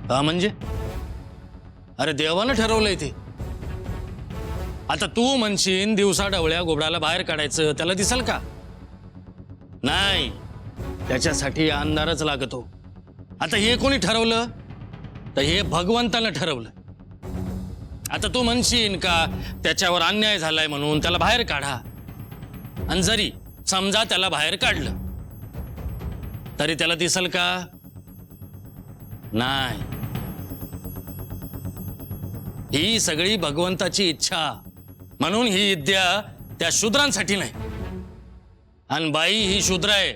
हा म्हणजे? अरे देवानं ठरवलंय ते. आता तू म्हणशील दिवसा ढवळ्या घोबडाला बाहेर काढायचं, त्याला दिसल का? नाही, त्याच्यासाठी अंधारच लागतो. आता हे कोणी ठरवलं? तर हे भगवंतानं ठरवलं. आता तू म्हणशील का त्याच्यावर अन्याय झालाय म्हणून त्याला बाहेर काढा, आणि जरी समजा त्याला बाहेर काढलं तरी त्याला दिसल का? नाही. ही सगळी भगवंताची इच्छा, म्हणून ही विद्या त्या शूद्रांसाठी नाही. आणि बाई ही शूद्र आहे,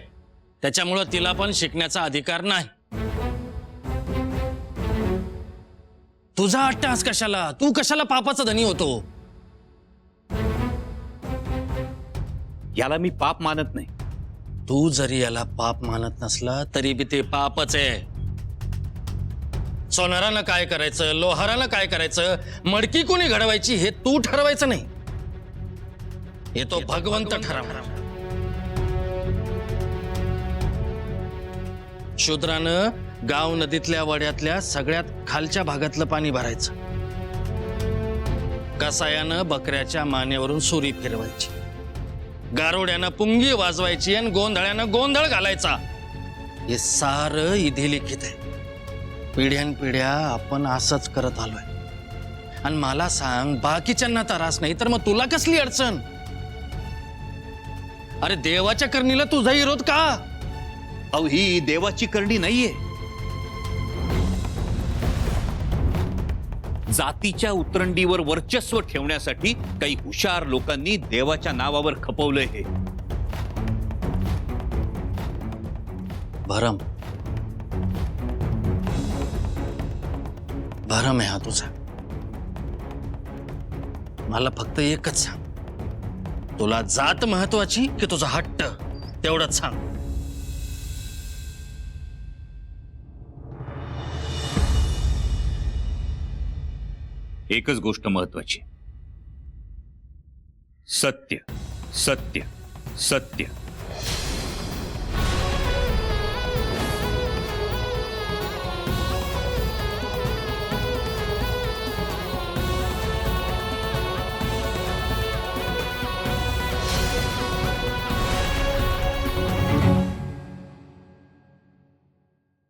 त्याच्यामुळं तिला पण शिकण्याचा अधिकार नाही. तुझा अट्टहास कशाला? तू कशाला पापाचा धनी होतो? याला मी पाप मानत नाही. तू जरी याला पाप मानत नसला तरी बी ते पापच आहे. सोनारानं काय करायचं, लोहारानं काय करायचं, मडकी कोणी घडवायची हे तू ठरवायचं नाही. हे तो भगवंत ठरवणार. शूद्रानं गाव नदीतल्या वड्यातल्या सगळ्यात खालच्या भागातलं पाणी भरायचं. कसायानं बकऱ्याच्या मानेवरून सुरी फिरवायची. गारोड्यानं पुंगी वाजवायची आणि गोंधळ्यानं गोंधळ घालायचा. हे सारं इथे लिखित आहे. पिढ्यानपिढ्या आपण असंच करत आलोय. आणि मला सांग, बाकीच्यांना त्रास नाही तर मग तुला कसली अडचण? अरे देवाच्या करणीला तुझा विरोध का? अहो ही देवाची करणी नाहीये. जातीच्या उतरंडीवर वर्चस्व ठेवण्यासाठी काही हुशार लोकांनी देवाच्या नावावर खपवलंय हे. भरम भरम आहे हा तुझा. मला फक्त एकच सांग, तुला जात महत्वाची की तुझा हट्ट? तेवढंच सांग. एकच गोष्ट महत्वाची. सत्य, सत्य, सत्य.